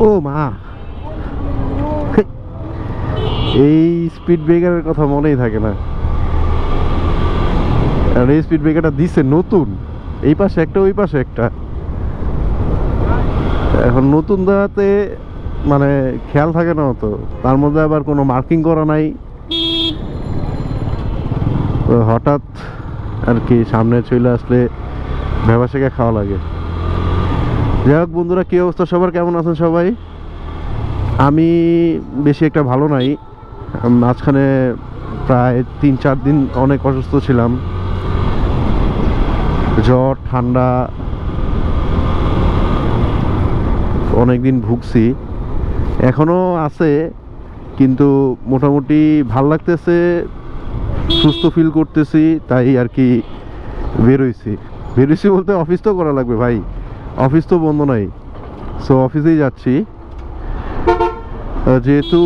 ও মা, এই স্পিড ব্রেকারের কথা মনেই থাকে না। আর এই স্পিড ব্রেকারটা দিছে নতুন, এই পাশে একটা ওই পাশে একটা। এখন নতুন দেওয়াতে মানে খেয়াল থাকে না তো, তার মধ্যে আবার কোনো মার্কিং করা নাই। তো হঠাৎ আর কি সামনে চলে আসলে ভেবাসেকে খাওয়া লাগে। যাই হোক বন্ধুরা, কি অবস্থা সবার, কেমন আছেন সবাই? আমি বেশি একটা ভালো নাই। মাঝখানে প্রায় 3-4 দিন অনেক অসুস্থ ছিলাম, জ্বর ঠান্ডা অনেক দিন ভুগছি, এখনো আছে, কিন্তু মোটামুটি ভাল লাগতেছে, সুস্থ ফিল করতেছি, তাই আর কি বেরোইছি। বলতে অফিস তো করা লাগবে ভাই, অফিস তো বন্ধ নাই, সো অফিসেই যাচ্ছি। যেহেতু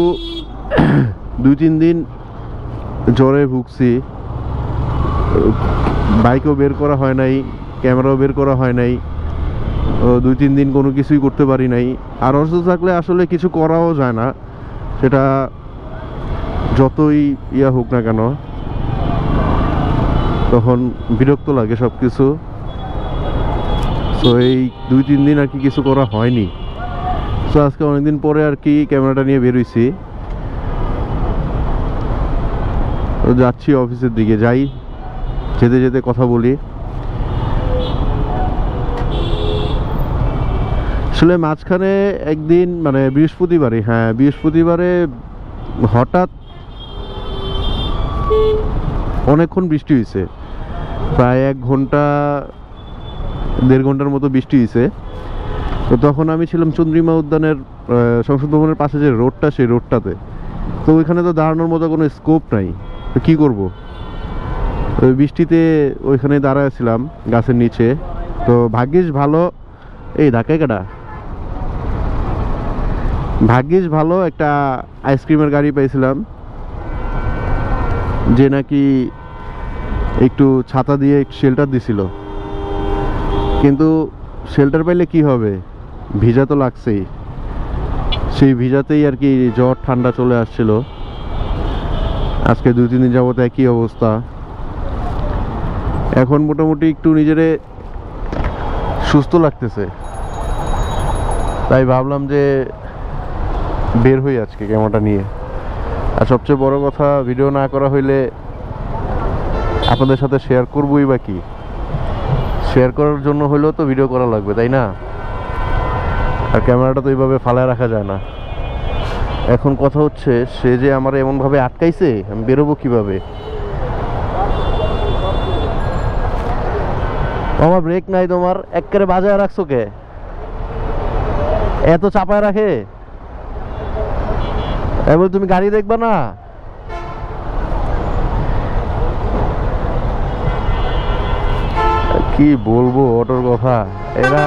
2-3 দিন জ্বরে ভুগছি, বাইকও বের করা হয় নাই, ক্যামেরাও বের করা হয় নাই, 2-3 দিন কোনো কিছুই করতে পারি নাই। আর অসুস্থ থাকলে আসলে কিছু করাও যায় না, সেটা যতই ইয়া হোক না কেন, তখন বিরক্ত লাগে সব কিছু। তো এই 2-3 দিন আর কি কিছু করা হয়নি। তো আজকে অনেকদিন পরে আর কি ক্যামেরাটা নিয়ে বেরোইছি, যাচ্ছি অফিসের দিকে। যাই, যেতে যেতে কথা বলি। আসলে মাঝখানে একদিন মানে বৃহস্পতিবারে হঠাৎ অনেকক্ষণ বৃষ্টি হয়েছে, প্রায় 1-1.5 ঘন্টার মতো বৃষ্টি হয়েছে। তো তখন আমি ছিলাম চন্দ্রিমা উদ্যানের সংসদ ভবনের পাশে যে রোডটা, সেই রোডটাতে। তো ওইখানে তো দাঁড়ানোর মতো কোনো স্কোপ নাই, তো কী করবো, ওই বৃষ্টিতে ওইখানে দাঁড়াইছিলাম গাছের নিচে। তো ভাগ্যিস ভালো, এই ধাক্কায় কাটা, ভাগ্যিস ভালো একটা আইসক্রিমের গাড়ি পাইছিলাম, যে নাকি একটু ছাতা দিয়ে শেল্টার দিছিল। কিন্তু শেল্টার পাইলে কি হবে, ভিজা তো লাগছেই। সেই ভিজাতেই আর কি জ্বর ঠান্ডা চলে আসছিল। আজকে 2-3 দিন যাবত একই অবস্থা। এখন মোটামুটি একটু নিজেরে সুস্থ লাগতেছে, তাই ভাবলাম যে বের হই আজকে ক্যামেরাটা নিয়ে। আর সবচেয়ে বড় কথা, ভিডিও না করা হইলে আপনাদের সাথে শেয়ার করবই বা কি, শেয়ার করার জন্য হইলেও তো ভিডিও করা লাগবে, তাই না? আর ক্যামেরাটা তো এইভাবে ফালায় রাখা যায় না। এখন কথা হচ্ছে, সে যে আমার এমনভাবে আটকাইছে, আমি বেরোবো কিভাবে? আমার ব্রেক নাই, তোমার একেবারে বাজায় রাখছো কে? এত চাপায় রাখে? এবার তুমি গাড়ি দেখবা না? কি বলবো অটোর কথা, এরা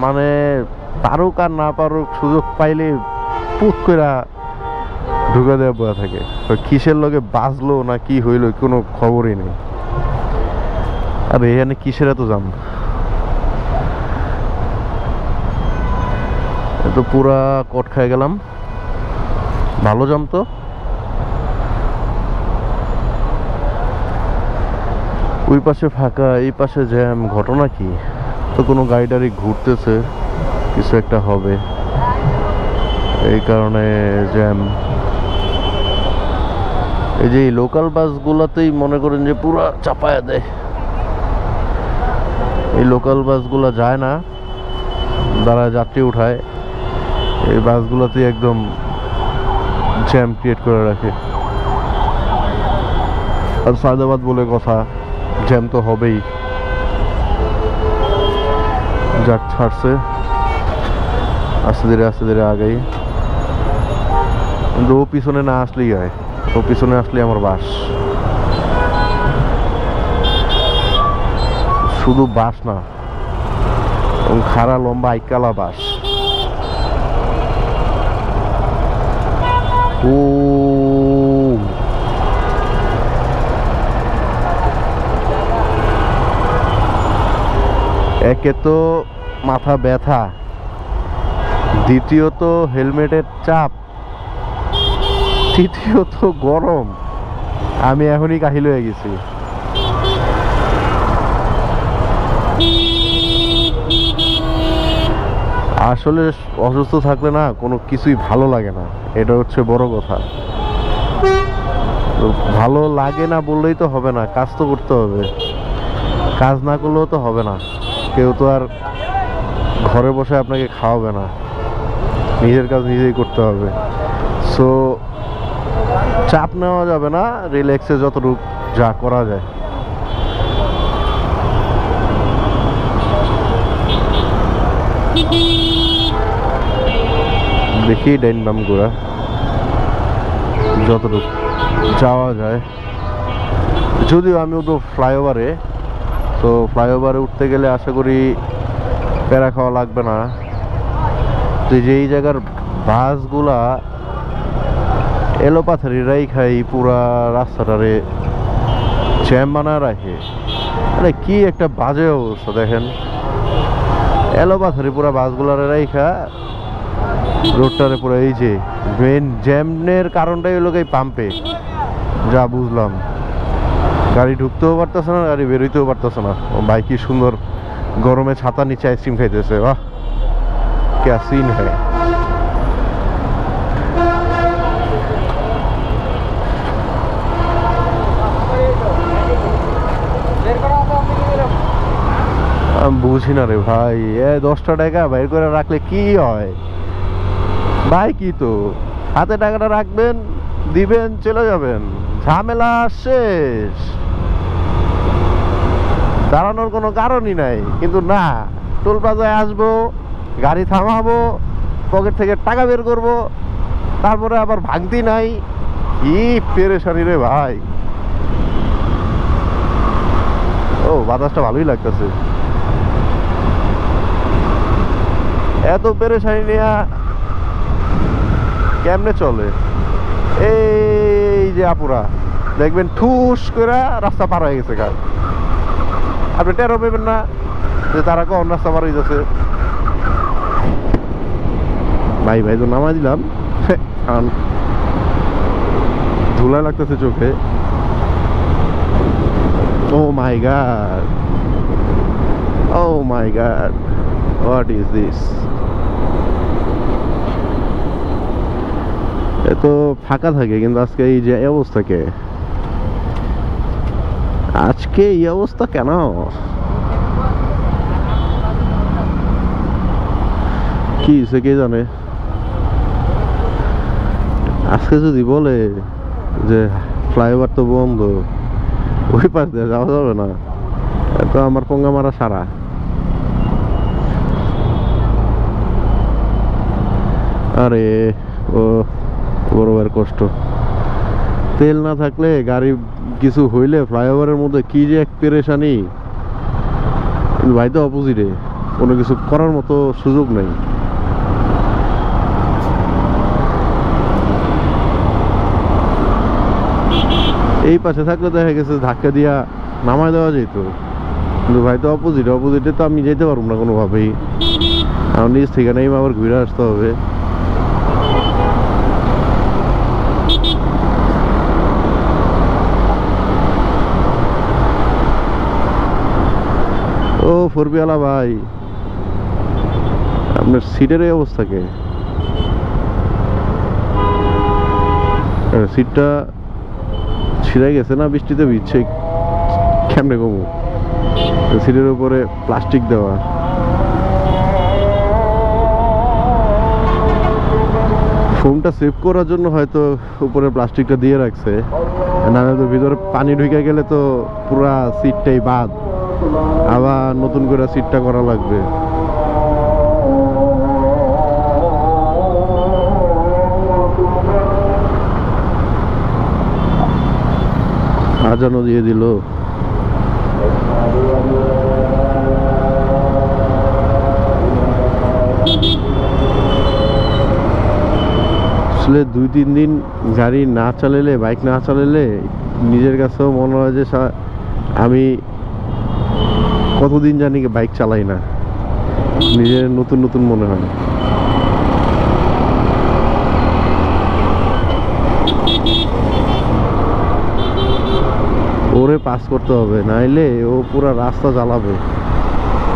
মানে পারুক আর না পারুক, সুযোগ পাইলে পুত কইরা ঢুকে দেওয়া বয়া থাকে। কিসের লগে বাজলো না কি হইলো কোনো খবরই নেই। আর এখানে কিসের এত জাম, তো পুরা কট খাই গেলাম। ভালো জাম তো, ওই পাশে ফাঁকা, এই পাশে জ্যাম। ঘটনা কি, তো কোনো গাড়ি টাড়ি ঘুরতেছে, কিছু একটা হবে, এই কারণে জ্যাম। এই যে লোকাল বাসগুলাতেই মনে করেন যে পুরা চাপায়া দেয়। এই লোকাল বাসগুলা যায় না, দাঁড়ায় যাত্রী উঠায়, এই বাসগুলোতেই একদম জ্যাম ক্রিয়েট করে রাখে। আর সায়দাবাদ বলে কথা, জ্যাম তো হবেই। যাক ছাড়ছে, আস্তে ধীরে আগেই। কিন্তু ও পিছনে না আসলেই হয়, ও পিছনে আসলে আমার বাস। শুধু বাস না, খাড়া লম্বা আইকালা বাস। ও একে তো মাথা ব্যথা, দ্বিতীয়ত হেলমেটের চাপ, তৃতীয়ত গরম। আমি এখনই কাহিল হয়ে গেছি। আসলে অসুস্থ থাকলে না কোনো কিছুই ভালো লাগে না, এটা হচ্ছে বড় কথা। ভালো লাগে না বললেই তো হবে না, কাজ তো করতে হবে। কাজ না করলেও তো হবে না, কেউ তো আর ঘরে বসে আপনাকে খাওয়াবে না, নিজের কাজ নিজেই করতে হবে। সো চাপ নেওয়া যাবে না, রিল্যাক্সে যতটুকু যা করা যায়। দেখি ডাইন বাম ঘোরা যতটুকু যাওয়া যায়। যদিও আমি তো ফ্লাইওভারে, তো ফ্লাইওভারে উঠতে গেলে আশা করি প্যারা খাওয়া লাগবে না। তো যেই জায়গার বাসগুলা এলোপাথারিরাই খাই, পুরা রাস্তাটারে জ্যাম বানায় রাখে। মানে কি একটা বাজে অবস্থা দেখেন, এলোপাথারি পুরা বাসগুলারে রাইখা রোডটারে পুরো। এই যে মেন জ্যামের কারণটাই হলো এই পাম্পে, যা বুঝলাম। গাড়ি ঢুকতেও পারতেছে না, গাড়ি বেরোইতেও পারতেছে না। ভাই কি সুন্দর গরমে ছাতা নিচে আইসক্রিম খাইতেছে, বাহ ক্যা সিন হ্যায়। আমি বুঝি না রে ভাই, 10টা টাকা বাইর করে রাখলে কি হয় ভাই? কি তো হাতে টাকাটা রাখবেন, দিবেন, চলে যাবেন, ঝামেলা শেষ। দাঁড়ানোর কোনো কারণই নাই। কিন্তু না, টোল প্লাজায় আসবো, গাড়ি থামাবো, পকেট থেকে টাকা বের করব, তারপরে আবার ভাঙতি নাই। কি পেরেশানি রে ভাই। ও বাতাসটা ভালোই লাগতেছে। এত পেরেশানি নিয়ে কেমনে চলে? এই যে আপুরা দেখবেন ঠুস করে রাস্তা পার হয়ে গেছে, কার আপনি টেরও পেবেন না যে তারা কোন রাস্তা পার হয়ে যাচ্ছে। ভাই ভাই তো নামাই দিলাম, কারণ ধুলা লাগতেছে চোখে। Oh my god, oh my god, what is this? এত ফাঁকা থাকে কিন্তু আজকে এই যে অবস্থাকে, আজকে এই অবস্থা কেন? কি হয়েছে কে জানে। আজকে যদি বলে যে ফ্লাইওভার তো বন্ধ, ওই পাশ দিয়ে যাওয়া যাবে না, তো আমার পঙ্গা মারা সারা। আরে ও বড় ভাইয়ের কষ্ট। তেল না থাকলে গাড়ি কিছু হইলে ফ্লাইওভারের মধ্যে কি যে এক পেরেশানি। ভাই তো অপোজিটে, কোনো কিছু করার মতো সুযোগ নেই। এই পাশে থাকলে দেখা গেছে ধাক্কা দিয়া নামায় দেওয়া যেত, কিন্তু ভাই তো অপোজিটে তো আমি যেতে পারবো না কোনোভাবেই। আমার নিজ থেকে নেই, আবার ঘুরে আসতে হবে। ও ফোরবিওয়ালা ভাই, আপনার সিটের এই অবস্থা কে? সিটটা ছিঁড়ে গেছে না, বৃষ্টিতে ভিজছে, কেমনে কমু? সিটের উপরে প্লাস্টিক দেওয়া। ফোনটা সেভ করার জন্য হয়তো উপরে প্লাস্টিকটা দিয়ে রাখছে, নাহলে তো ভিতরে পানি ঢুকে গেলে তো পুরা সিটটাই বাদ, আবার নতুন করে সিটটা করা লাগবে। আজানও দিয়ে দিল। আসলে 2-3 দিন গাড়ি না চালালে, বাইক না চালালে নিজের কাছেও মনে হয় যে আমি কতদিন জানি বাইক চালাই না, নিজের নতুন নতুন মনে হয়। করে পাস করতে হবে, নাইলে ও পুরা রাস্তা জ্বালাবে।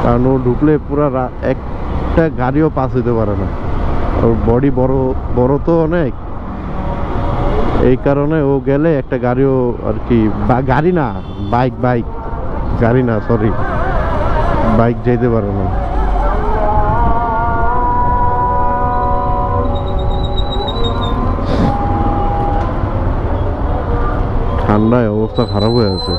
কারণ ও ঢুকলে পুরা একটা গাড়িও পাস হইতে পারে না। ওর বডি বড় বড় তো অনেক, এই কারণে ও গেলে একটা গাড়িও আর কি, গাড়ি না বাইক, গাড়ি না সরি, বাইক যাইতে পারে না। ঠান্ডায় অবস্থা খারাপ হয়ে আছে।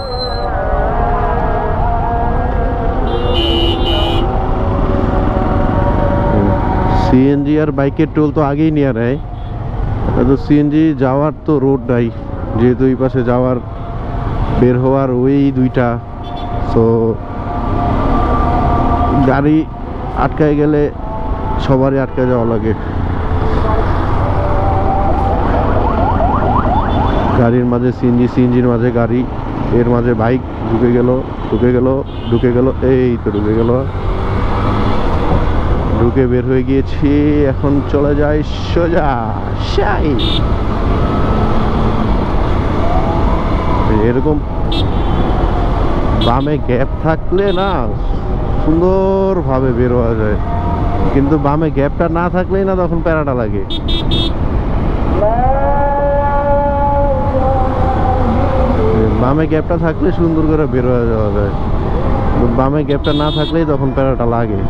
সিএনজি আর বাইকের টোল তো আগেই নিয়ে নেয়, তো সিএনজি যাওয়ার তো রোড নাই, যেহেতু এই পাশে যাওয়ার বের হওয়ার ওই দুইটা, সো গাড়ি আটকায় গেলে সবারই আটকায় যাওয়া লাগে। গাড়ির মাঝে সিএনজি, সিএনজির মাঝে গাড়ি, এর মাঝে বাইক ঢুকে গেল, এই তো ঢুকে গেল, ঢুকে বের হয়ে গিয়েছি। এখন চলে যায় সোজা শাই। এরকম বামে গ্যাপ থাকলে না সুন্দরভাবে বের হওয়া যায়, কিন্তু বামে গ্যাপটা না থাকলেই না তখন প্যারাটা লাগে। বামে গ্যাপটা থাকলে সুন্দর করে বের হয়ে যাওয়া যায়, বামে গ্যাপটা না থাকলেই তখন প্যারাটা লাগে,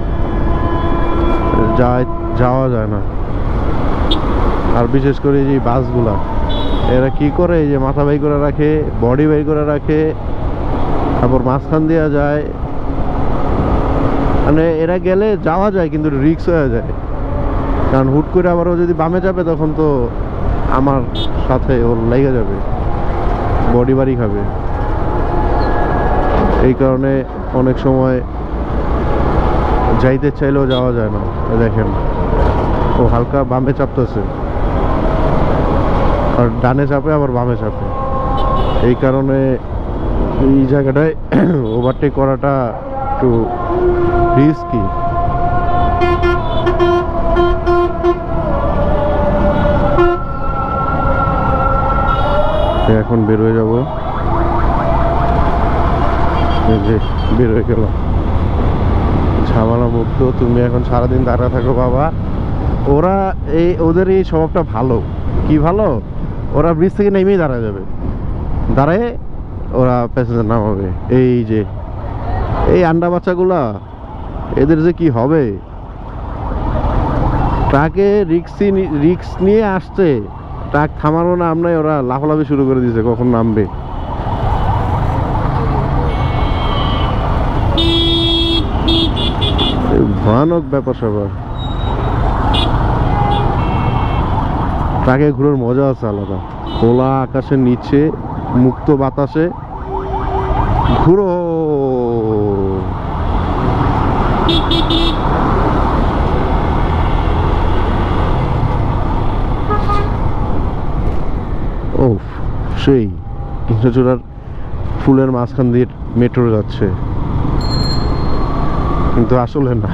যাওয়া যায় না। আর বিশেষ করে এই যে বাসগুলা, এরা কি করে, এই যে মাথা বাই করে রাখে, বডি বাই করে রাখে, তারপর মাঝখান দেওয়া যায়, মানে এরা গেলে যাওয়া যায় কিন্তু রিস্ক হয়ে যায়। কারণ হুট করে আবার ও যদি বামে যাবে তখন তো আমার সাথে ওর লেগে যাবে, বডি বাড়ি খাবে। এই কারণে অনেক সময় যাইতে চাইলেও যাওয়া যায় না। দেখেন ও হালকা বামে চাপতেছে, আর ডানে চাপে আবার বামে চাপে, এই কারণে এই জায়গাটায় ওভারটেক করাটা একটু রিস্কি। এখন বের হয়ে যাবো, বের হয়ে গেলাম ঝামেলা মুক্ত। তুমি এখন সারাদিন দাঁড়া থাকো বাবা। ওরা ওদের এই স্বভাবটা ভালো। কি ভালো, ওরা ব্রিজ থেকে নেমেই দাঁড়া যাবে, দাঁড়ায় ওরা প্যাসেঞ্জার নামাবে। এই আন্ডা বাচ্চাগুলা, এদের যে কি হবে, ট্রাকে রিক্স নিয়ে আসছে, ট্রাক থামানো না আমরাই, ওরা লাফালাফি শুরু করে দিয়েছে কখন নামবে। ভয়ানক ব্যাপার স্যাপার। ট্রাকে ঘুরার মজা আছে আলাদা, খোলা আকাশের নিচে মুক্ত বাতাসে ঘুরো। ও সেই কৃষ্ণচূড়ার ফুলের মাঝখান দিয়ে মেট্রো যাচ্ছে, কিন্তু আসলে না,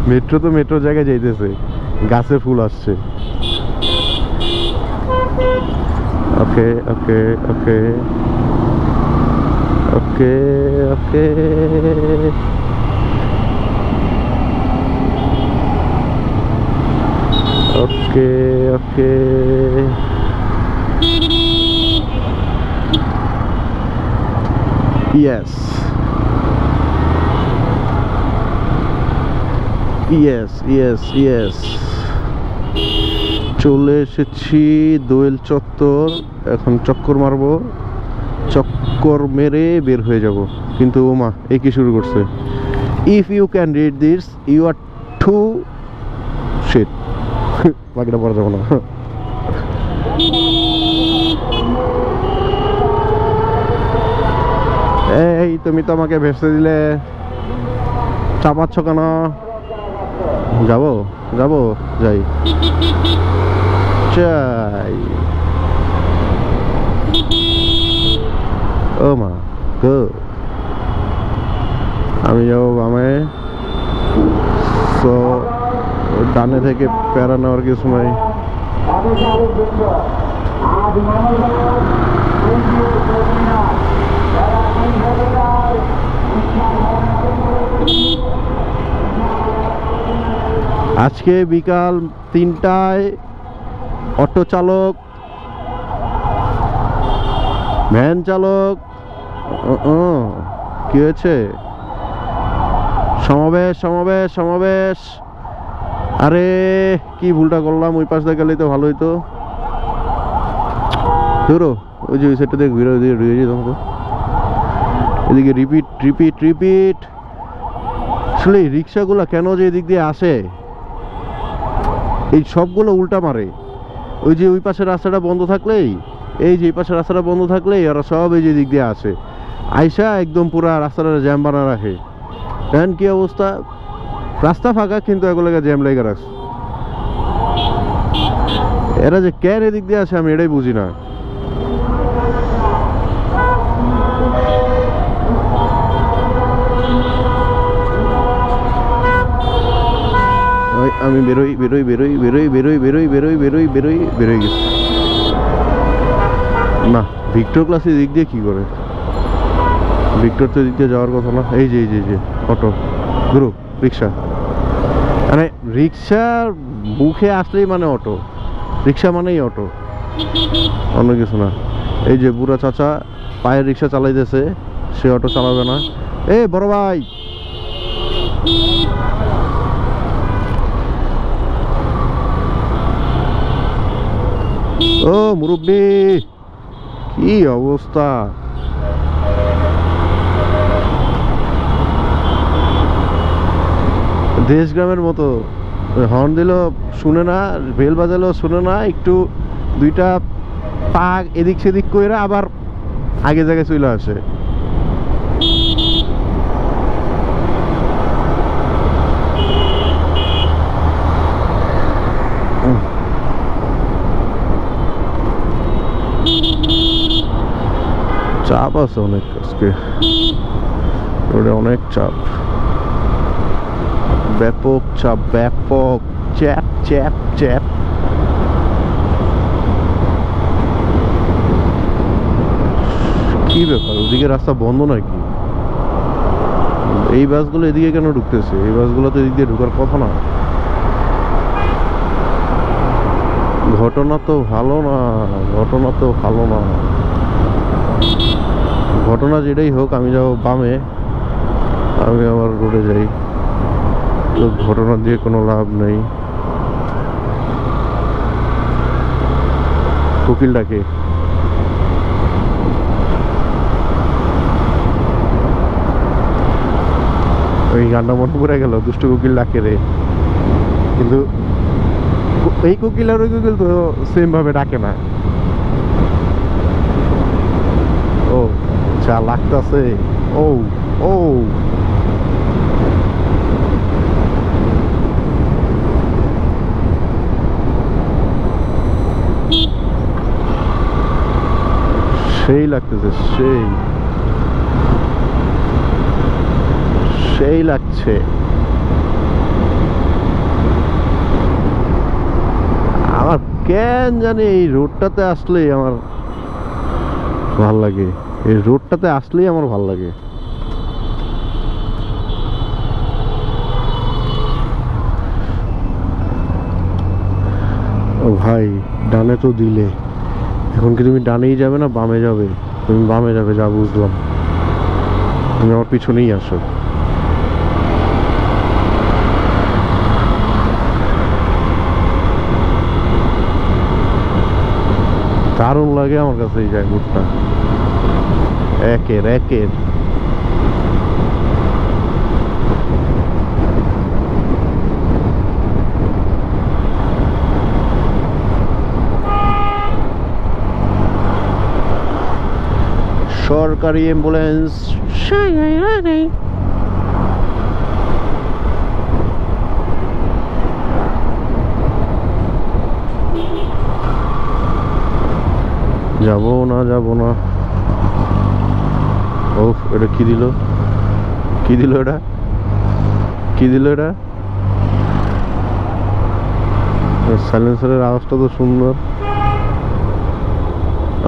মেট্রো তো মেট্রো জায়গায় যাইতেছে, গাছে ফুল আসছে। Okay okay okay okay okay okay okay yes yes yes yes চলে এসেছি দোয়েল চত্বর। এখন চক্কর মারবো, চক্কর মেরে বের হয়ে যাব। কিন্তু ও মা, এ কি শুরু করছে, if you can read this you are too shit. বাকিটা পড়া যাবো না। এই তুমি তো আমাকে ভেসে দিলে, চাপাচ্ছ কেন? যাবো যাবো যাই চাই। ও মা গো, আমি যাবো বামে, তো ডানে থেকে প্যারা নেওয়ার কিছু নাই। আজকে বিকাল 3টায় অটো চালক, ভ্যান চালক, কি হয়েছে? সমাবেশ সমাবেশ সমাবেশ। আরে কি ভুলটা করলাম, ওই পাশটা গেলে তো ভালো হইতো। ধরো ওই যে ওই সাইডটা দেখ ঘুরে তোমাকে এদিকে রিপিট রিপিট রিপিট। আসলে রিক্সাগুলো কেন যে এদিক দিয়ে আসে, এই সবগুলো উল্টা মারে। ওই যে ওই পাশের রাস্তাটা বন্ধ থাকলেই, এই যে এই পাশের রাস্তাটা বন্ধ থাকলেই ওরা সব এই যে দিক দিয়ে আসে, আইসা একদম পুরা রাস্তাটা জ্যাম বানা রাখে। দেখেন কি অবস্থা, রাস্তা ফাঁকা কিন্তু এগুলোকে জ্যাম লেগে রাখছে। এরা যে কেন এদিক দিয়ে আসে আমি এটাই বুঝি না। আমি বেরোই বেরোই বেরোই বেরোই বেরোই বেরোই বেরোই বেরোই বেরোই বেরোই গেছি না। ভিক্টর ক্লাসের দিক দিয়ে কি করে? ভিক্টর তো দিক দিয়ে যাওয়ার কথা না। এই যে এই যে অটো, গুরু রিক্সা, মানে রিক্সার মুখে আসলেই মানে অটো, রিক্সা মানেই অটো, অন্য কিছু না। এই যে বুড়া চাচা পায়ের রিক্সা চালাইতেছে, সে অটো চালাবে না। এ বড় ভাই, ও মুরব্বি, কি অবস্থা? দেশ গ্রামের মতো হর্ন দিল শুনে না, বেল বাজালো শুনে না, একটু দুইটা পা এদিক সেদিক করে আবার আগে জায়গায় চলে আসে। চাপ আছে অনেক আজকে, অনেক চাপ, ব্যাপক চাপ, ব্যাপক চ্যাপ চ্যাপ চ্যাপ। কি ব্যাপার, ওদিকে রাস্তা বন্ধ নাকি? এই বাসগুলো এদিকে কেন ঢুকতেছে? এই বাসগুলো তো এদিক দিয়ে ঢুকার কথা না। ঘটনা তো ভালো না, ঘটনা তো ভালো না। ঘটনা যেটাই হোক, আমি যাবো বামে, আমি আমার রোডে যাই, তো ঘটনা দিয়ে কোনো লাভ নেই। কোকিলটাকে ওই গানটা মনে পড়ে গেল, দুষ্টু কোকিল ডাকে রে, কিন্তু এই কোকিল আর ওই কোকিল তো সেম ভাবে ডাকে না। ও যা লাগতেছে, ও ও সেই লাগতেছে, সেই সেই লাগছে। আমার কেন জানি এই রোডটাতে আসলেই আমার ভাল লাগে, এই রোডটাতে আসলেই আমার ভাল লাগে। ও ভাই, ডানে তো দিলে, এখন কি তুমি ডানেই যাবে না বামে যাবে? তুমি বামে যাবে, যা বুঝলাম। তুমি আমার পিছনেই আসো। দারুণ লাগে আমার কাছে এই জায়গাটা, একের একের। সরকারি অ্যাম্বুলেন্স যাবো না, যাবো না। ও এটা কি দিল, কি দিল এটা, কি দিল এটা? সাইলেন্সারের আওয়াজটা তো সুন্দর।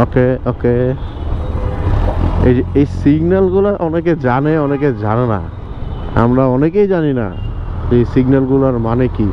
ওকে ওকে। এই যে এই সিগন্যালগুলো অনেকে জানে অনেকে জানে না, আমরা অনেকেই জানি না এই সিগন্যালগুলোর মানে কি।